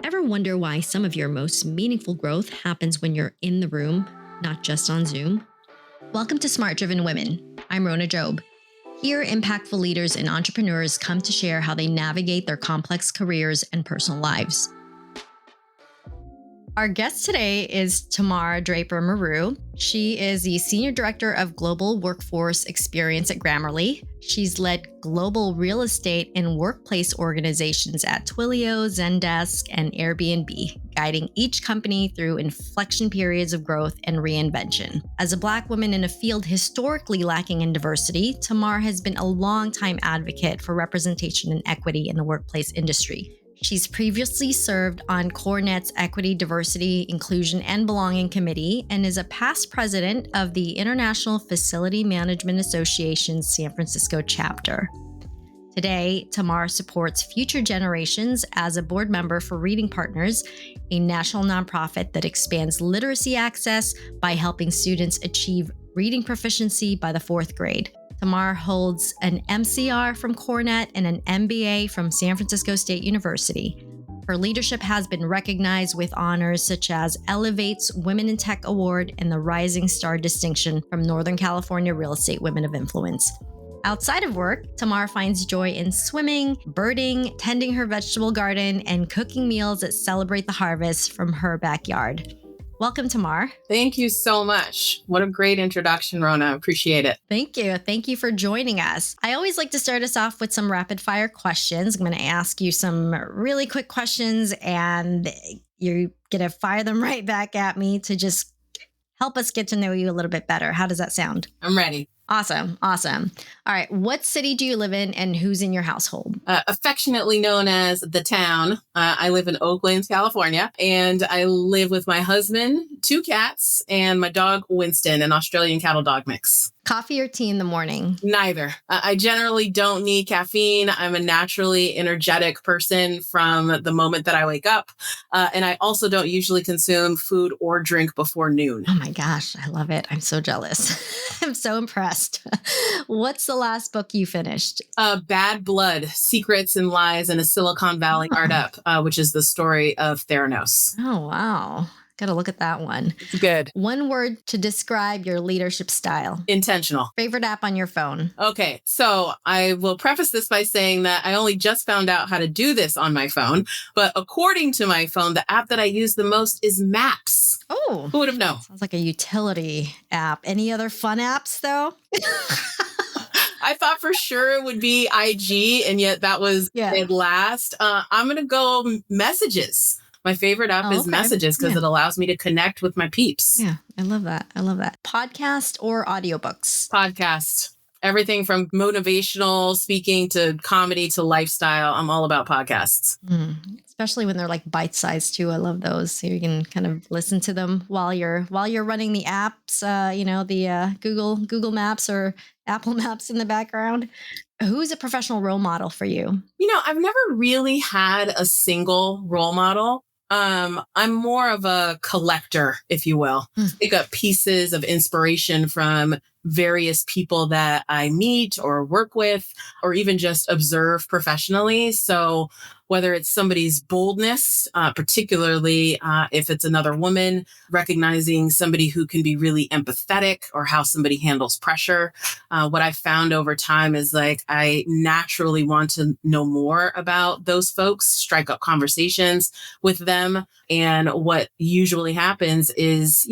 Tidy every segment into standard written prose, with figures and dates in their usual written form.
Ever wonder why some of your most meaningful growth happens when you're in the room, not just on Zoom? Welcome to Smart Driven Women. I'm Rona Job. Here, impactful leaders and entrepreneurs come to share how they navigate their complex careers and personal lives. Our guest today is Tamar Draper Mahru. She is the Senior Director of Global Workforce Experience at Grammarly. She's led global real estate and workplace organizations at Twilio, Zendesk, and Airbnb, guiding each company through inflection periods of growth and reinvention. As a Black woman in a field historically lacking in diversity, Tamar has been a longtime advocate for representation and equity in the workplace industry. She's previously served on CoreNet's Equity, Diversity, Inclusion, and Belonging Committee and is a past president of the International Facility Management Association's San Francisco chapter. Today, Tamar supports future generations as a board member for Reading Partners, a national nonprofit that expands literacy access by helping students achieve reading proficiency by the fourth grade. Tamar holds an MCR from CoreNet and an MBA from San Francisco State University. Her leadership has been recognized with honors such as Elevate's Women in Tech Award and the Rising Star Distinction from Northern California Real Estate Women of Influence. Outside of work, Tamar finds joy in swimming, birding, tending her vegetable garden, and cooking meals that celebrate the harvest from her backyard. Welcome, Tamar. Thank you so much. What a great introduction, Rona. Appreciate it. Thank you. Thank you for joining us. I always like to start us off with some rapid fire questions. I'm going to ask you some really quick questions and you're going to fire them right back at me to just help us get to know you a little bit better. How does that sound? I'm ready. Awesome. All right. What city do you live in and who's in your household? Affectionately known as The Town. I live in Oakland, California, and I live with my husband, 2 cats, and my dog, Winston, an Australian cattle dog mix. Coffee or tea in the morning? Neither. I generally don't need caffeine. I'm a naturally energetic person from the moment that I wake up. And I also don't usually consume food or drink before noon. Oh my gosh, I love it. I'm so jealous. I'm so impressed. What's the last book you finished? Bad Blood, Secrets and Lies in a Silicon Valley Startup, which is the story of Theranos. Oh, wow. Got to look at that one. Good. One word to describe your leadership style. Intentional. Favorite app on your phone. Okay, so I will preface this by saying that I only just found out how to do this on my phone. But according to my phone, the app that I use the most is Maps. Oh. Who would have known? Sounds like a utility app. Any other fun apps, though? I thought for sure it would be IG, and yet that was dead last. I'm going to go Messages. My favorite app is Messages because it allows me to connect with my peeps. Yeah, I love that. Podcast or audiobooks? Podcast. Everything from motivational speaking to comedy to lifestyle. I'm all about podcasts. Especially when they're like bite-sized too. I love those. So you can kind of listen to them while you're running the apps, the Google Maps or Apple Maps in the background. Who's a professional role model for you? I've never really had a single role model. I'm more of a collector, if you will. Pick up pieces of inspiration from various people that I meet or work with, or even just observe professionally. So whether it's somebody's boldness, particularly if it's another woman, recognizing somebody who can be really empathetic or how somebody handles pressure. What I've found over time is I naturally want to know more about those folks, strike up conversations with them. And what usually happens is,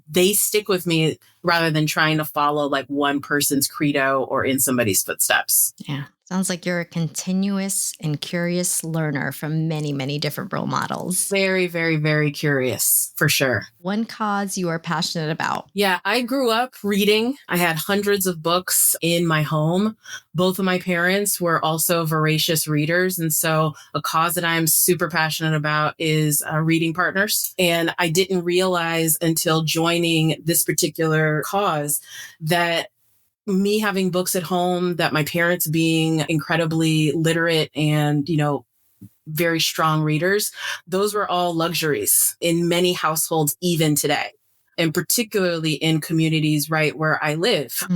they stick with me rather than trying to follow one person's credo or in somebody's footsteps. Yeah. Sounds like you're a continuous and curious learner from many, many different role models. Very, very, very curious, for sure. One cause you are passionate about? Yeah, I grew up reading. I had hundreds of books in my home. Both of my parents were also voracious readers. And so a cause that I'm super passionate about is Reading Partners. And I didn't realize until joining this particular cause that me having books at home, that my parents being incredibly literate and, very strong readers, those were all luxuries in many households, even today, and particularly in communities right where I live.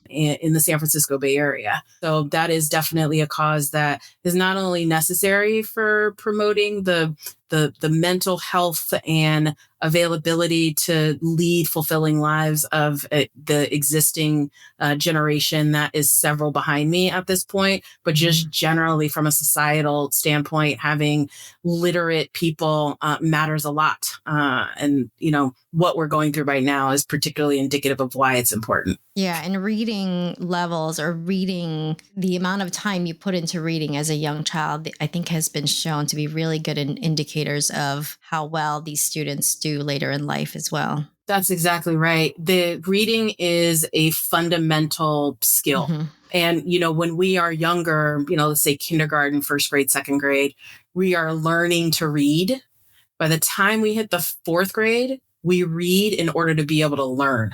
In the San Francisco Bay Area. So that is definitely a cause that is not only necessary for promoting the the mental health and availability to lead fulfilling lives of the existing generation that is several behind me at this point. But just generally from a societal standpoint, having literate people matters a lot. And, what we're going through right now is particularly indicative of why it's important. Yeah. And reading levels or reading the amount of time you put into reading as a young child, I think has been shown to be really good indicators of how well these students do later in life as well. That's exactly right. The reading is a fundamental skill. Mm-hmm. And, when we are younger, let's say kindergarten, first grade, second grade, we are learning to read. By the time we hit the fourth grade, we read in order to be able to learn.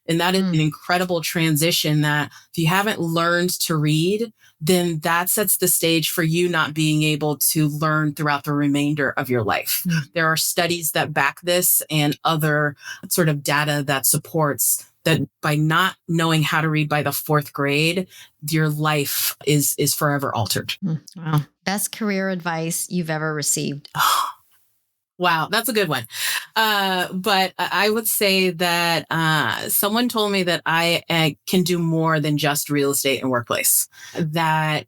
And that is an incredible transition that if you haven't learned to read, then that sets the stage for you not being able to learn throughout the remainder of your life. There are studies that back this and other sort of data that supports that by not knowing how to read by the fourth grade, your life is forever altered. Wow. Best career advice you've ever received. Wow, that's a good one. But I would say that someone told me that I can do more than just real estate and workplace. That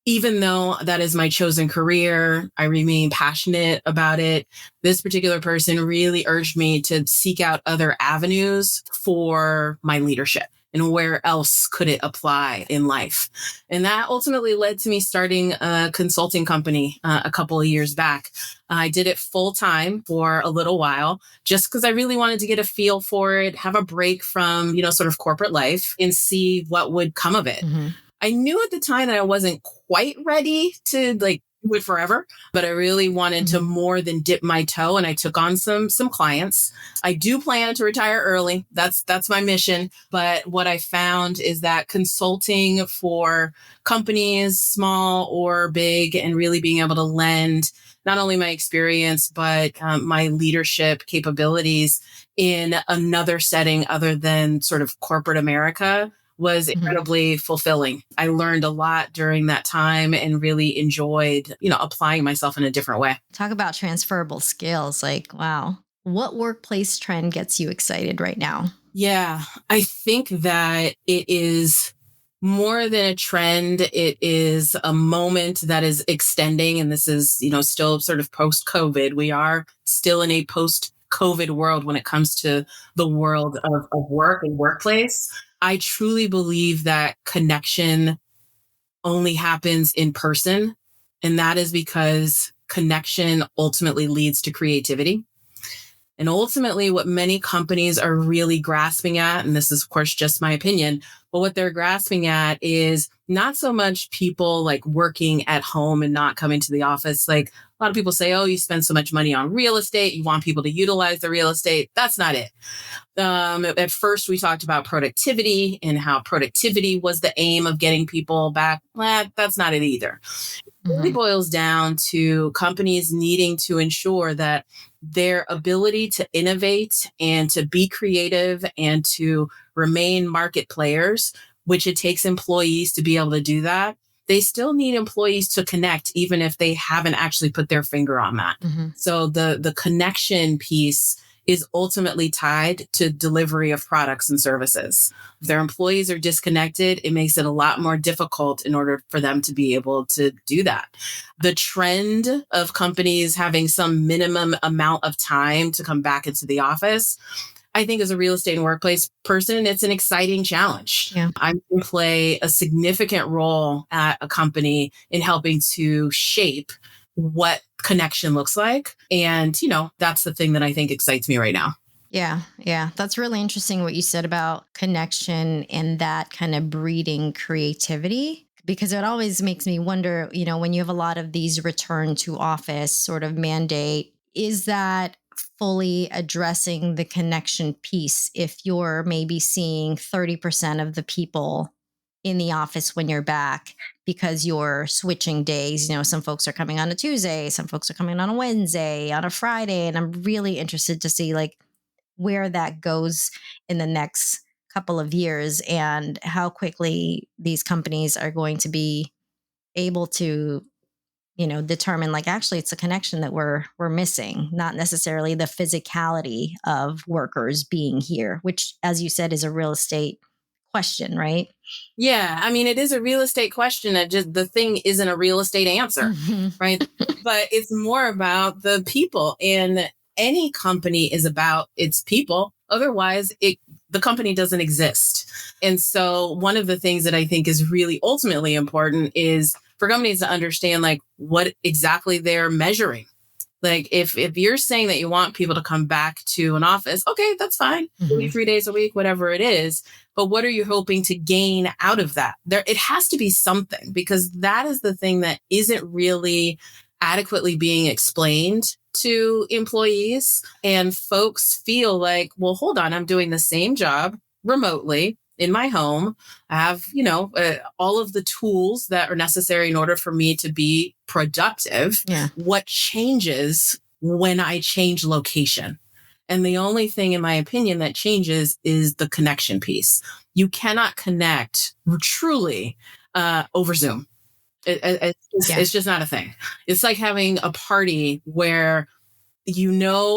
even though that is my chosen career, I remain passionate about it. This particular person really urged me to seek out other avenues for my leadership. And where else could it apply in life? And that ultimately led to me starting a consulting company a couple of years back. I did it full time for a little while, just because I really wanted to get a feel for it, have a break from, sort of corporate life and see what would come of it. Mm-hmm. I knew at the time that I wasn't quite ready to do it forever, but I really wanted to more than dip my toe, and I took on some clients. I do plan to retire early. That's my mission. But what I found is that consulting for companies, small or big, and really being able to lend not only my experience, but my leadership capabilities in another setting other than sort of corporate America was incredibly fulfilling. I learned a lot during that time and really enjoyed, applying myself in a different way. Talk about transferable skills. Like, wow. What workplace trend gets you excited right now? Yeah, I think that it is more than a trend. It is a moment that is extending. And this is, still sort of post-COVID. We are still in a post-COVID world when it comes to the world of work and workplace. I truly believe that connection only happens in person. And that is because connection ultimately leads to creativity. And ultimately, what many companies are really grasping at, and this is, of course, just my opinion, but what they're grasping at is not so much people working at home and not coming to the office. A lot of people say, oh, you spend so much money on real estate. You want people to utilize the real estate. That's not it. At first, we talked about productivity and how productivity was the aim of getting people back. That's not it either. It really boils down to companies needing to ensure that their ability to innovate and to be creative and to remain market players, which it takes employees to be able to do that. They still need employees to connect, even if they haven't actually put their finger on that. So the connection piece is ultimately tied to delivery of products and services. If their employees are disconnected, it makes it a lot more difficult in order for them to be able to do that. The trend of companies having some minimum amount of time to come back into the office, I think as a real estate and workplace person, it's an exciting challenge. Yeah. I can play a significant role at a company in helping to shape what connection looks like. And, that's the thing that I think excites me right now. Yeah. Yeah. That's really interesting what you said about connection and that kind of breeding creativity, because it always makes me wonder, when you have a lot of these return to office sort of mandate, is that fully addressing the connection piece if you're maybe seeing 30% of the people in the office when you're back because you're switching days? Some folks are coming on a Tuesday, some folks are coming on a Wednesday, on a Friday. And I'm really interested to see where that goes in the next couple of years and how quickly these companies are going to be able to, determine like, actually it's a connection that we're missing, not necessarily the physicality of workers being here, which, as you said, is a real estate question, right? Yeah. I mean, it is a real estate question. That just the thing isn't a real estate answer, right? But it's more about the people, and any company is about its people. Otherwise, the company doesn't exist. And so one of the things that I think is really ultimately important is for companies to understand like what exactly they're measuring. Like if you're saying that you want people to come back to an office, okay, that's fine. Maybe 3 days a week, whatever it is. But what are you hoping to gain out of that? It has to be something, because that is the thing that isn't really adequately being explained to employees. And folks feel like, well, hold on, I'm doing the same job remotely in my home. I have, all of the tools that are necessary in order for me to be productive. Yeah. What changes when I change location? And the only thing, in my opinion, that changes is the connection piece. You cannot connect truly over Zoom. It's just not a thing. It's like having a party where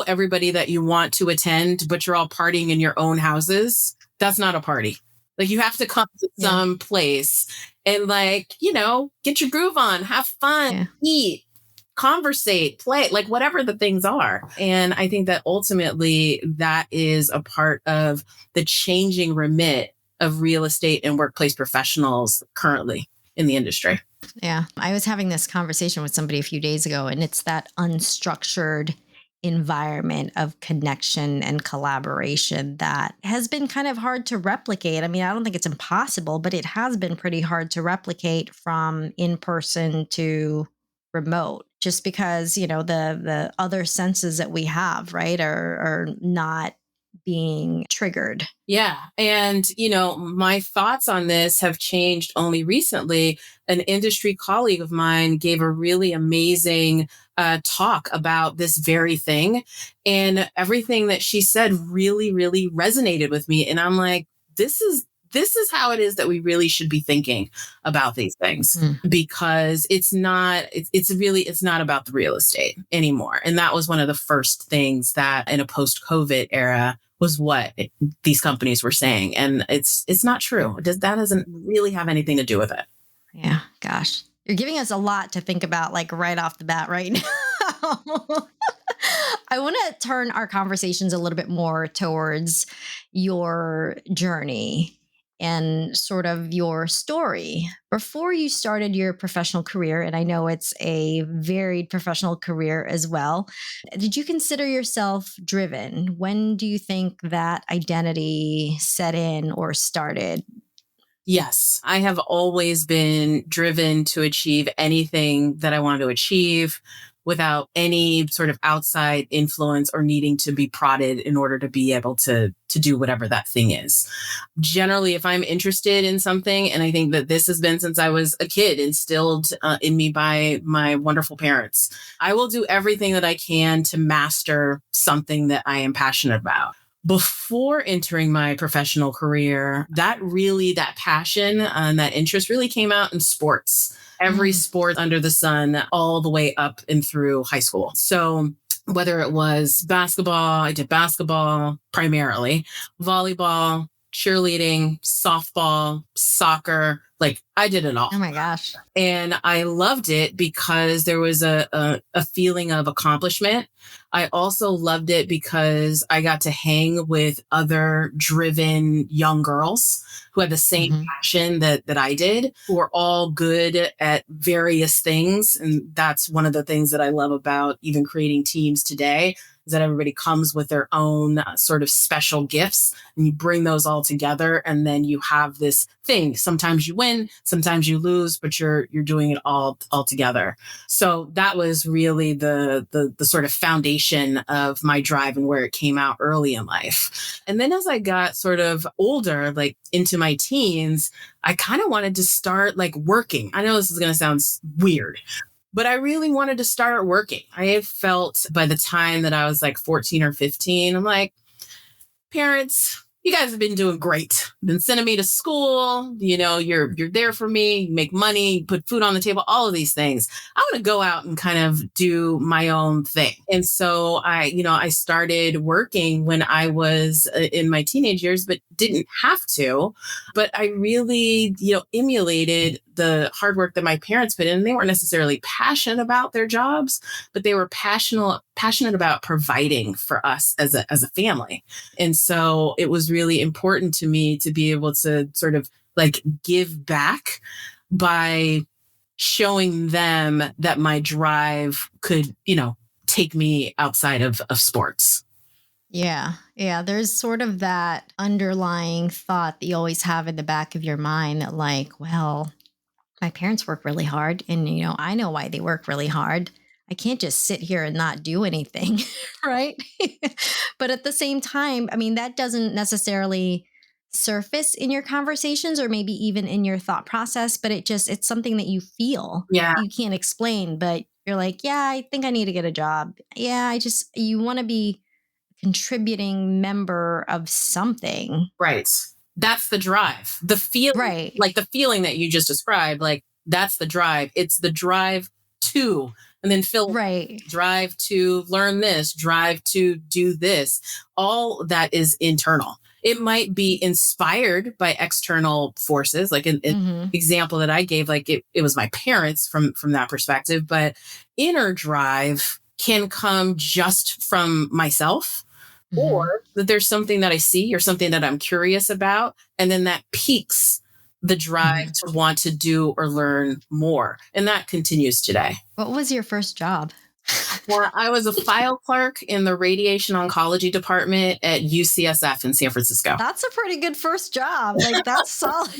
everybody that you want to attend, but you're all partying in your own houses. That's not a party. Like you have to come to some place and get your groove on, have fun, eat, conversate, play, like whatever the things are. And I think that ultimately that is a part of the changing remit of real estate and workplace professionals currently in the industry. Yeah. I was having this conversation with somebody a few days ago, and it's that unstructured environment of connection and collaboration that has been kind of hard to replicate. I mean, I don't think it's impossible, but it has been pretty hard to replicate from in-person to remote, just because, the other senses that we have, right, are not being triggered. Yeah. And, my thoughts on this have changed only recently. An industry colleague of mine gave a really amazing talk about this very thing. And everything that she said really, really resonated with me. And I'm like, this is how it is that we really should be thinking about these things, because it's not about the real estate anymore. And that was one of the first things that in a post-COVID era was what these companies were saying. And it's not true. That doesn't really have anything to do with it. Yeah. Gosh, you're giving us a lot to think about, like right off the bat right now. I want to turn our conversations a little bit more towards your journey and sort of your story before you started your professional career. And I know it's a varied professional career as well. Did you consider yourself driven? When do you think that identity set in or started? Yes, I have always been driven to achieve anything that I wanted to achieve without any sort of outside influence or needing to be prodded in order to be able to do whatever that thing is. Generally, if I'm interested in something, and I think that this has been since I was a kid, instilled in me by my wonderful parents, I will do everything that I can to master something that I am passionate about. Before entering my professional career, that passion and that interest really came out in sports. Every sport under the sun, all the way up and through high school. So whether it was basketball, I did basketball primarily, volleyball, cheerleading, softball, soccer, like I did it all. Oh my gosh. And I loved it because there was a feeling of accomplishment. I also loved it because I got to hang with other driven young girls who had the same passion that I did, who were all good at various things. And that's one of the things that I love about even creating teams today, is that everybody comes with their own sort of special gifts, and you bring those all together, and then you have this thing. Sometimes you win, sometimes you lose, but you're doing it all together. So that was really the sort of foundation of my drive and where it came out early in life. And then as I got sort of older, like into my teens, I kind of wanted to start like working. I know this is going to sound weird, but I really wanted to start working. I felt by the time that I was like 14 or 15, I'm like, parents, you guys have been doing great. Been sending me to school. You're there for me. You make money, you put food on the table, all of these things. I want to go out and kind of do my own thing. And so I started working when I was in my teenage years, but didn't have to. But I really, emulated the hard work that my parents put in. They weren't necessarily passionate about their jobs, but they were passionate about providing for us as a family. And so it was really important to me to be able to sort of like give back by showing them that my drive could, take me outside of sports. Yeah. Yeah. There's sort of that underlying thought that you always have in the back of your mind that, like, well, my parents work really hard and, I know why they work really hard. I can't just sit here and not do anything. Right. But at the same time, I mean, that doesn't necessarily surface in your conversations or maybe even in your thought process, but it's something that you feel. Yeah. You can't explain, but you're like, yeah, I think I need to get a job. Yeah. You want to be contributing member of something. Right. That's the drive. The feeling, right? Like the feeling that you just described, like that's the drive. It's the drive to, and then right. Drive to learn this, drive to do this. All that is internal. It might be inspired by external forces, like an example that I gave, like it was my parents from that perspective, but inner drive can come just from myself. Or that there's something that I see or something that I'm curious about. And then that piques the drive to want to do or learn more. And that continues today. What was your first job? Well, I was a file clerk in the radiation oncology department at UCSF in San Francisco. That's a pretty good first job. Like, that's solid.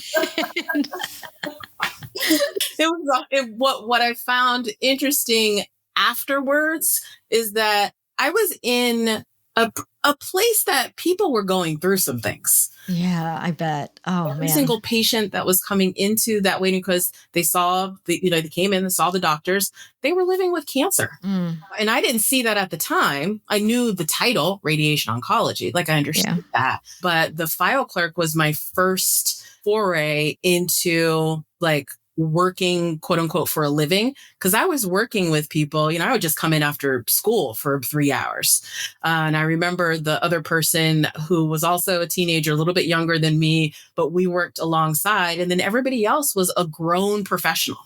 What I found interesting afterwards is that I was in a place that people were going through some things. Yeah, I bet. Oh, Every man. single patient that was coming into that waiting, because they came in and saw the doctors, they were living with cancer. And I didn't see that at the time. I knew the title, radiation oncology, like I understood that. But the file clerk was my first foray into like working, quote unquote, for a living, because I was working with people, I would just come in after school for 3 hours. And I remember the other person who was also a teenager, a little bit younger than me, but we worked alongside. And then everybody else was a grown professional.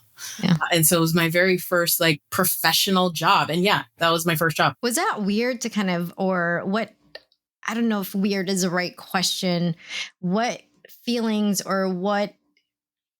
Yeah. And so it was my very first like professional job. And yeah, that was my first job. Was that weird to kind of, or what? I don't know if weird is the right question. What feelings or what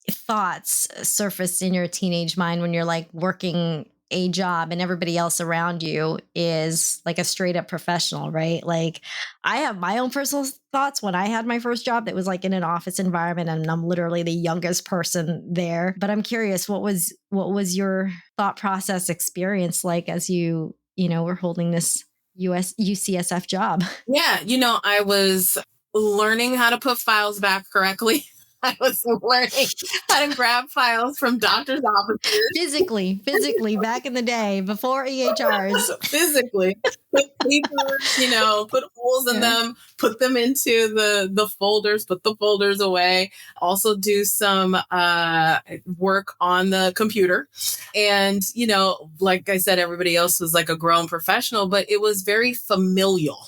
thoughts surfaced in your teenage mind when you're like working a job and everybody else around you is like a straight up professional, right? Like, I have my own personal thoughts when I had my first job that was like in an office environment and I'm literally the youngest person there. But I'm curious, what was your thought process experience like as you were holding this UCSF job? Yeah, I was learning how to put files back correctly. I was learning how to grab files from doctors' offices. Physically, back in the day, before EHRs. Physically. Put papers, put holes in them, put them into the folders, put the folders away. Also do some work on the computer. And, like I said, everybody else was like a grown professional, but it was very familial.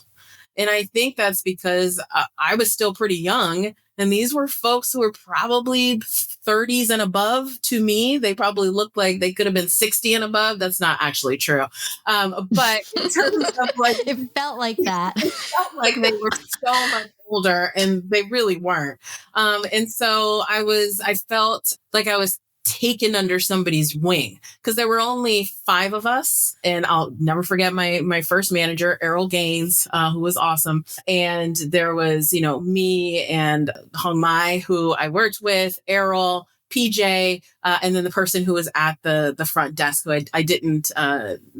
And I think that's because I was still pretty young. And these were folks who were probably 30s and above to me. They probably looked like they could have been 60 and above. That's not actually true. But in terms of like... It felt like that. It felt like they were so much older and they really weren't. And so I felt like I was taken under somebody's wing because there were only 5 of us. And I'll never forget my first manager, Errol Gaines, who was awesome. And there was, me and Hong Mai, who I worked with, Errol, PJ, and then the person who was at the front desk who I didn't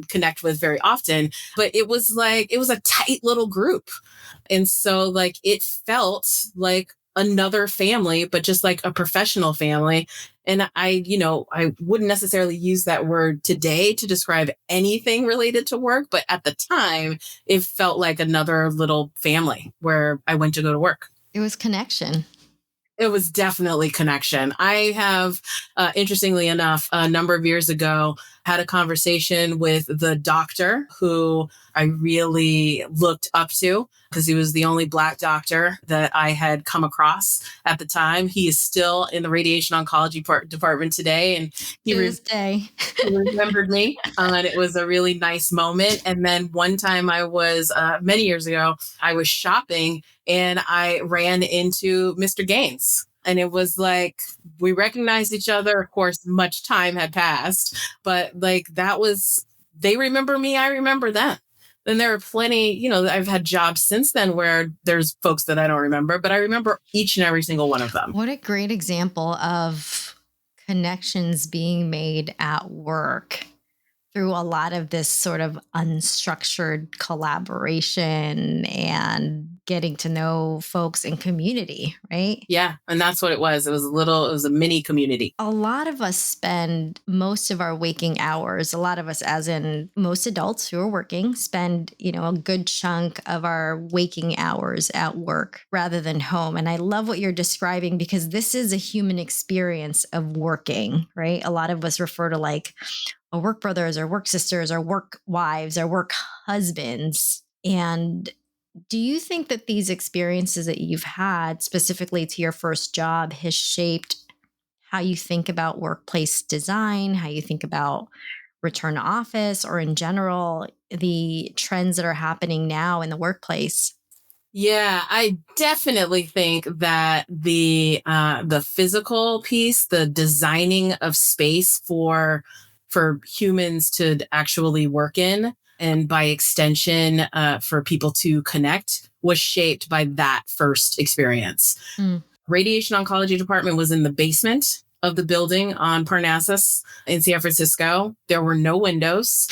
connect with very often. But it was a tight little group. And so like it felt like another family, but just like a professional family. And I wouldn't necessarily use that word today to describe anything related to work, but at the time it felt like another little family where I went to go to work. It was connection. It was definitely connection. I have, interestingly enough, a number of years ago, had a conversation with the doctor who I really looked up to because he was the only Black doctor that I had come across at the time. He is still in the radiation oncology department today. And he To this day. he remembered me, and it was a really nice moment. And then one time I was, many years ago, I was shopping and I ran into Mr. Gaines. And it was like we recognized each other. Of course, much time had passed, but like that was, they remember me, I remember them. Then there are plenty, I've had jobs since then where there's folks that I don't remember, but I remember each and every single one of them. What a great example of connections being made at work through a lot of this sort of unstructured collaboration and getting to know folks in community, right? Yeah. And that's what it was. It was a mini community. A lot of us spend most of our waking hours, a lot of us, as in most adults who are working, spend, a good chunk of our waking hours at work rather than home. And I love what you're describing because this is a human experience of working, right? A lot of us refer to like our work brothers, our work sisters, our work wives, our work husbands. And do you think that these experiences that you've had specifically to your first job has shaped how you think about workplace design, how you think about return to office, or in general, the trends that are happening now in the workplace? Yeah, I definitely think that the physical piece, the designing of space for humans to actually work in, and by extension, for people to connect, was shaped by that first experience. Mm. Radiation oncology department was in the basement of the building on Parnassus in San Francisco. There were no windows.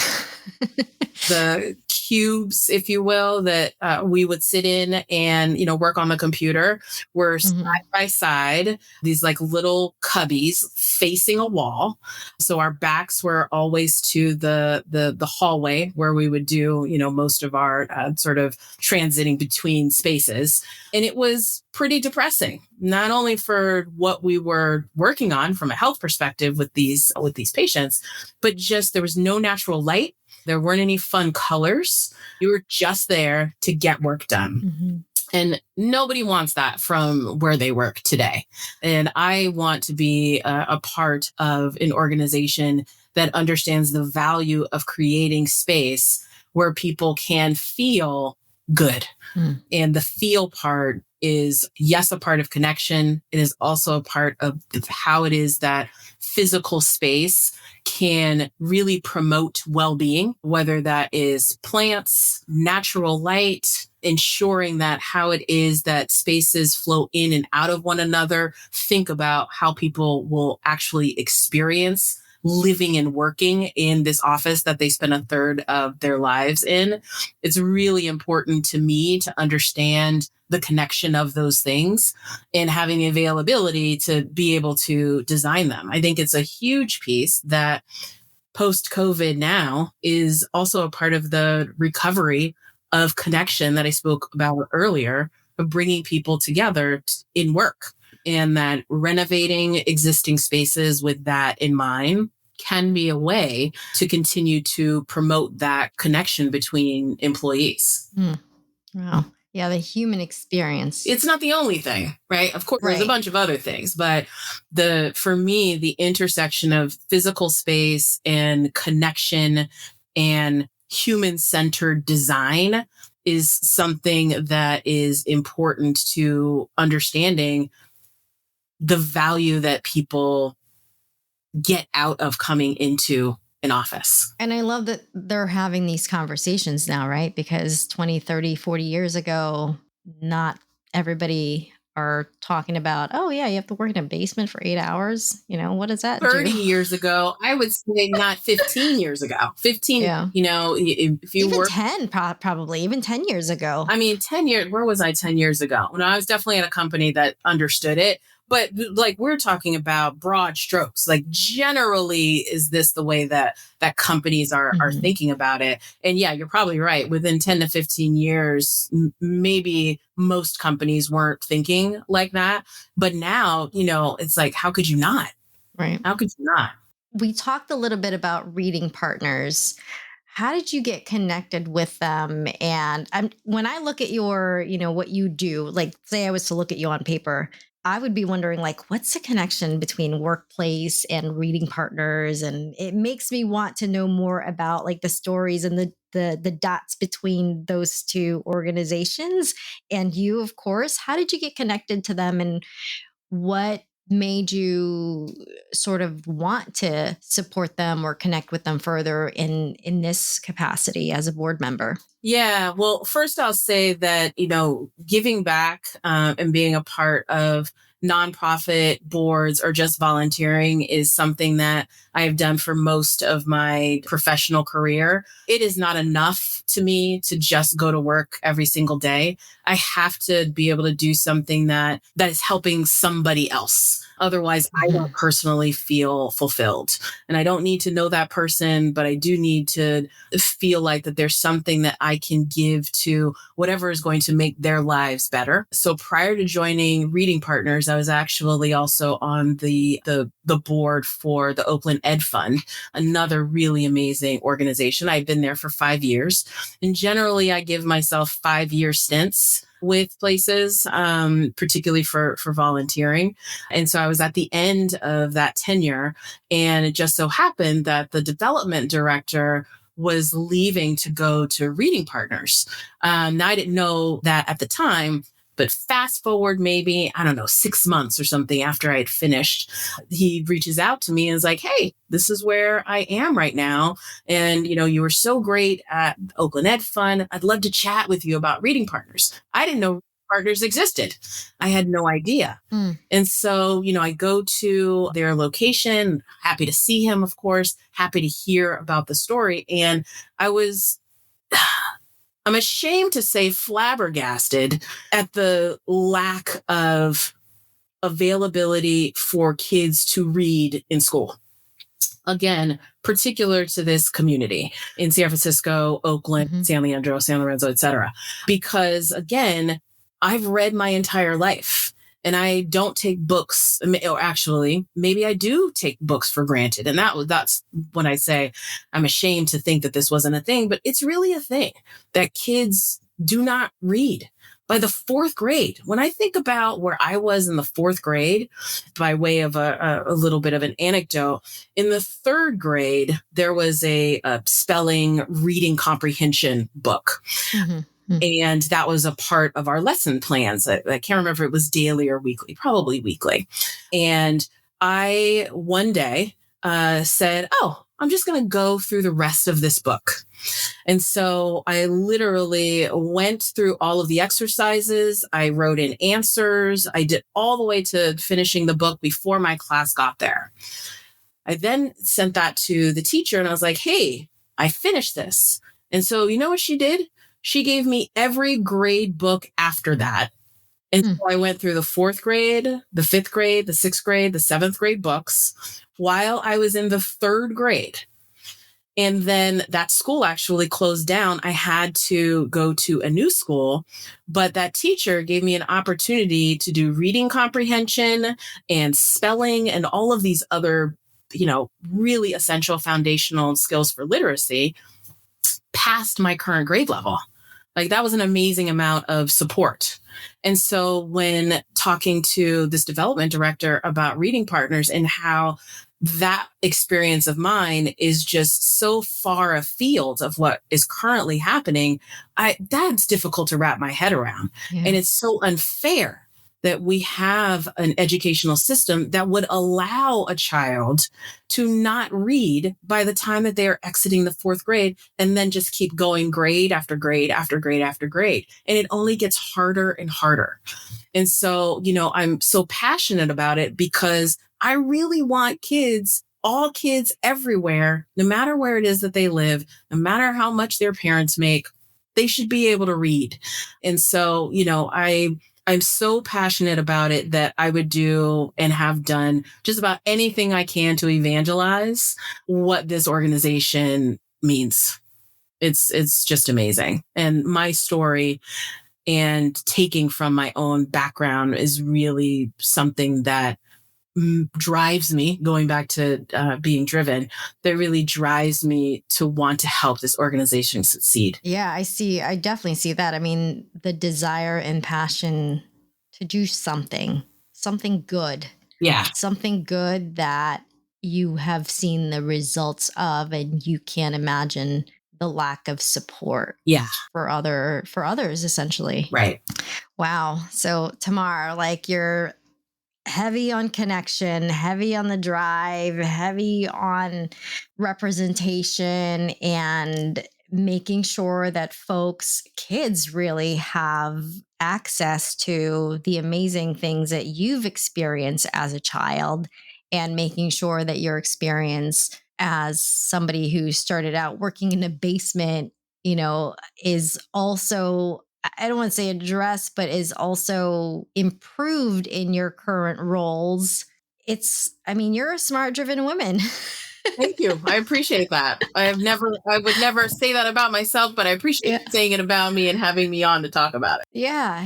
The cubes, if you will, that we would sit in and, work on the computer were side by side, these like little cubbies facing a wall. So our backs were always to the hallway where we would do, most of our sort of transiting between spaces. And it was pretty depressing, not only for what we were working on from a health perspective with these patients, but just there was no natural light. There weren't any fun colors. You were just there to get work done. Mm-hmm. And nobody wants that from where they work today. And I want to be a part of an organization that understands the value of creating space where people can feel good. Mm. And the feel part is, yes, a part of connection. It is also a part of how it is that physical space can really promote well-being, whether that is plants, natural light, ensuring that how it is that spaces flow in and out of one another. Think about how people will actually experience living and working in this office that they spend a third of their lives in. It's really important to me to understand the connection of those things and having the availability to be able to design them. I think it's a huge piece that post-COVID now is also a part of the recovery of connection that I spoke about earlier, of bringing people together in work. And that renovating existing spaces with that in mind can be a way to continue to promote that connection between employees. Wow. Yeah, the human experience. It's not the only thing, right? Of course, there's a bunch of other things, but for me, the intersection of physical space and connection and human-centered design is something that is important to understanding the value that people get out of coming into an office. And I love that they're having these conversations now, right? Because 20, 30, 40 years ago, not everybody are talking about, oh yeah, you have to work in a basement for 8 hours. What does that 30 do? years ago, I would say not 15 years ago. 15, yeah. If you even were 10, probably even 10 years ago. I mean, 10 years, where was I 10 years ago? I was definitely at a company that understood it, But like we're talking about broad strokes, like generally, is this the way that companies are thinking about it? And yeah, you're probably right. Within 10 to 15 years, maybe most companies weren't thinking like that. But now, it's like, how could you not? Right. How could you not? We talked a little bit about reading partners. How did you get connected with them? And when I look at your, what you do, like say I was to look at you on paper, I would be wondering like, what's the connection between workplace and reading partners? And it makes me want to know more about like the stories and the dots between those two organizations and you, of course. How did you get connected to them and what made you sort of want to support them or connect with them further in this capacity as a board member? Yeah, well, first I'll say that, giving back and being a part of nonprofit boards or just volunteering is something that I have done for most of my professional career. It is not enough to me to just go to work every single day. I have to be able to do something that is helping somebody else. Otherwise, I don't personally feel fulfilled. And I don't need to know that person, but I do need to feel like that there's something that I can give to whatever is going to make their lives better. So prior to joining Reading Partners, I was actually also on the board for the Oakland Ed Fund, another really amazing organization. I've been there for 5 years. And generally, I give myself 5-year stints with places, particularly for volunteering. And so I was at the end of that tenure, and it just so happened that the development director was leaving to go to Reading Partners. Now, I didn't know that at the time, but fast forward maybe, I don't know, 6 months or something after I had finished, he reaches out to me and is like, hey, this is where I am right now. And, you were so great at Oakland Ed Fund. I'd love to chat with you about Reading Partners. I didn't know partners existed. I had no idea. And so, I go to their location, happy to see him, of course, happy to hear about the story. And I'm ashamed to say flabbergasted at the lack of availability for kids to read in school. Again, particular to this community in San Francisco, Oakland, San Leandro, San Lorenzo, et cetera. Because again, I've read my entire life. And I don't take books, or actually, maybe I do take books for granted. And that's when I say I'm ashamed to think that this wasn't a thing, but it's really a thing that kids do not read. By the 4th grade, when I think about where I was in the 4th grade, by way of a little bit of an anecdote, in the 3rd grade, there was a spelling reading comprehension book. And that was a part of our lesson plans. I can't remember if it was daily or weekly, probably weekly. And I one day said, oh, I'm just going to go through the rest of this book. And so I literally went through all of the exercises. I wrote in answers. I did all the way to finishing the book before my class got there. I then sent that to the teacher and I was like, hey, I finished this. And so you know what she did? She gave me every grade book after that. And so I went through the 4th grade, the 5th grade, the 6th grade, the 7th grade books while I was in the 3rd grade. And then that school actually closed down. I had to go to a new school, but that teacher gave me an opportunity to do reading comprehension and spelling and all of these other, really essential foundational skills for literacy past my current grade level. Like that was an amazing amount of support. And so when talking to this development director about Reading Partners and how that experience of mine is just so far afield of what is currently happening, that's difficult to wrap my head around. Yeah. And it's so unfair that we have an educational system that would allow a child to not read by the time that they are exiting the 4th grade and then just keep going grade after grade after grade after grade. And it only gets harder and harder. And so, I'm so passionate about it because I really want kids, all kids everywhere, no matter where it is that they live, no matter how much their parents make, they should be able to read. And so, I I'm so passionate about it that I would do and have done just about anything I can to evangelize what this organization means. It's just amazing. And my story and taking from my own background is really something that drives me, going back to being driven, that really drives me to want to help this organization succeed. Yeah, I definitely see that. I mean, the desire and passion to do something good, Yeah. something good that you have seen the results of, and you can't imagine the lack of support Yeah. for others, essentially. Right. Wow. So Tamar, like, you're heavy on connection, heavy on the drive, heavy on representation, and making sure that kids really have access to the amazing things that you've experienced as a child, and making sure that your experience as somebody who started out working in a basement, is also, I don't want to say addressed, but is also improved in your current roles. I mean, you're a smart, driven woman. Thank you. I appreciate that. I would never say that about myself, but I appreciate Yeah. you saying it about me and having me on to talk about it. Yeah,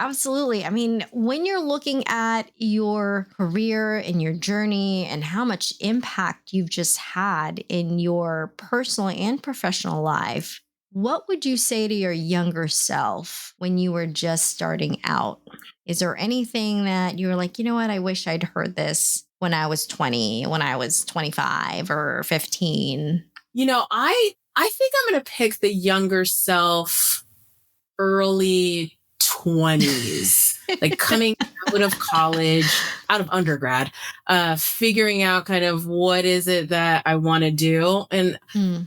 absolutely. I mean, when you're looking at your career and your journey and how much impact you've just had in your personal and professional life, what would you say to your younger self when you were just starting out? Is there anything that you were like, you know what, I wish I'd heard this when I was 20, when I was 25 or 15? I think I'm going to pick the younger self, early 20s, like coming out of college, out of undergrad, figuring out kind of what is it that I want to do. And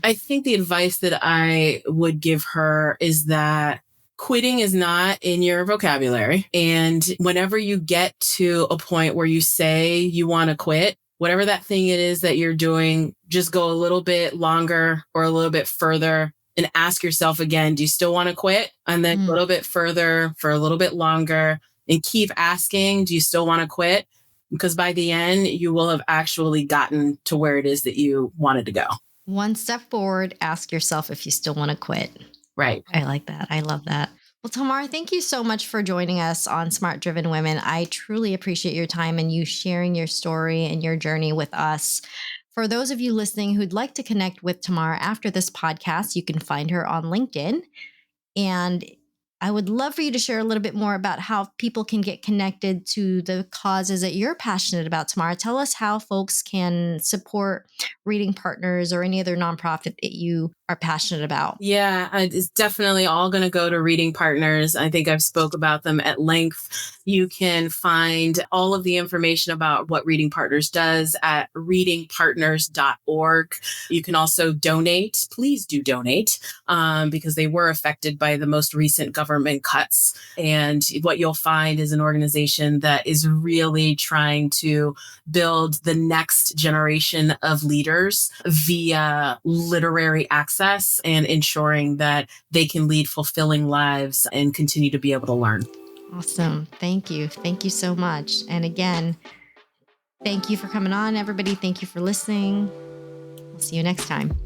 I think the advice that I would give her is that quitting is not in your vocabulary. And whenever you get to a point where you say you want to quit, whatever that thing it is that you're doing, just go a little bit longer or a little bit further and ask yourself again, do you still want to quit? And then a little bit further for a little bit longer, and keep asking, do you still want to quit? Because by the end, you will have actually gotten to where it is that you wanted to go. One step forward, ask yourself if you still want to quit. Right. I like that. I love that. Well, Tamar, thank you so much for joining us on Smart Driven Women. I truly appreciate your time and you sharing your story and your journey with us. For those of you listening who'd like to connect with Tamar after this podcast, you can find her on LinkedIn. And I would love for you to share a little bit more about how people can get connected to the causes that you're passionate about, Tamara. Tell us how folks can support Reading Partners or any other nonprofit that you are passionate about. Yeah, it's definitely all going to go to Reading Partners. I think I've spoke about them at length. You can find all of the information about what Reading Partners does at readingpartners.org. You can also donate. Please do donate because they were affected by the most recent government cuts. And what you'll find is an organization that is really trying to build the next generation of leaders via literary access and ensuring that they can lead fulfilling lives and continue to be able to learn. Awesome. Thank you. Thank you so much. And again, thank you for coming on, everybody. Thank you for listening. We'll see you next time.